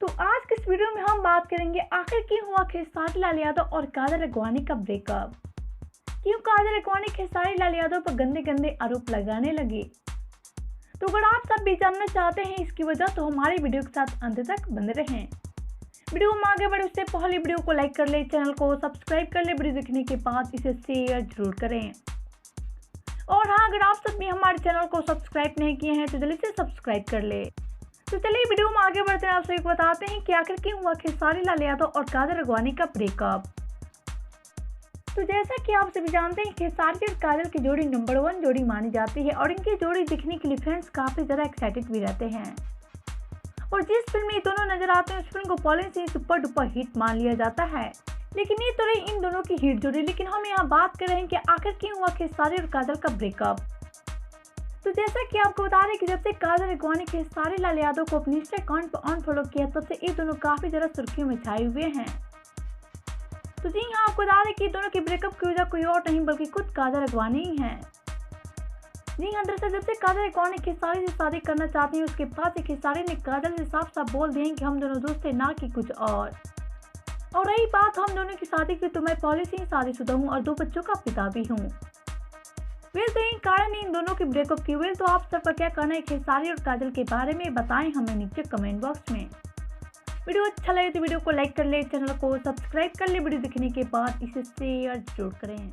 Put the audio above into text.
तो आज के इस वीडियो में हम बात करेंगे आखिर क्यों हुआ खेसारी लाल यादव और काजल अगवानी का ब्रेकअप। क्यों काजल अगवानी खेसारी लाल यादव पर गंदे गंदे आरोप लगाने लगे। तो अगर आप सब भी जानना चाहते हैं इसकी वजह तो हमारे वीडियो के साथ अंत तक बने रहें। वीडियो में आगे बढ़े उससे पहले वीडियो को लाइक कर ले, चैनल को सब्सक्राइब कर ले, वीडियो देखने के बाद इसे शेयर जरूर करें। और हाँ, अगर आप सब भी हमारे चैनल को सब्सक्राइब नहीं किए हैं तो जल्दी से सब्सक्राइब कर ले। तो चलिए वीडियो में आगे बढ़ते हैं, आप सभी को बताते हैं कि आखिर क्यों हुआ खेसारी लाल यादव और काजल अगवानी का ब्रेकअप। तो जैसा कि आप सभी जानते हैं खेसारी और काजल की जोड़ी नंबर 1 जोड़ी मानी जाती है और इनकी जोड़ी दिखने के लिए फैंस काफी ज्यादा एक्साइटेड भी रहते हैं। और जिस फिल्म में ये दोनों नजर आते हैं उस फिल्म को पहले से सुपर डुपर हिट मान लिया जाता है। लेकिन ये तो रही इन दोनों की हिट जोड़ी, लेकिन हम यहाँ बात कर रहे हैं कि आखिर क्यों हुआ खेसारी और काजल का ब्रेकअप। तो जैसा कि आपको बता दें कि जब से काजल अगवानी खेसारी लाल यादव को अपने इंस्टा अकाउंट पर अनफॉलो किया तब से ये दोनों काफी ज्यादा सुर्खियों में छाए हुए हैं। तो जी हाँ, आपको बता दें कि दोनों के ब्रेकअप की वजह कोई और नहीं बल्कि खुद काजल अगवानी ही है। जी हाँ, दरअसल जब से काजल अगवानी खेसारी से शादी करना चाहती है उसके बाद से खेसारी ने काजल से साफ साफ बोल दिए कि हम दोनों दोस्त हैं, ना कि कुछ और रही बात हम दोनों की शादी की तो मैं पहले से ही शादीशुदा हूँ और 2 बच्चों का पिता भी हूँ। तो यही कारण इन दोनों की ब्रेकअप की। तो आप सबका क्या कहना है खेसारी और काजल के बारे में, बताएं हमें नीचे कमेंट बॉक्स में। वीडियो अच्छा लगे तो वीडियो को लाइक कर ले, चैनल को सब्सक्राइब कर ले, वीडियो देखने के बाद इसे शेयर जरूर करें।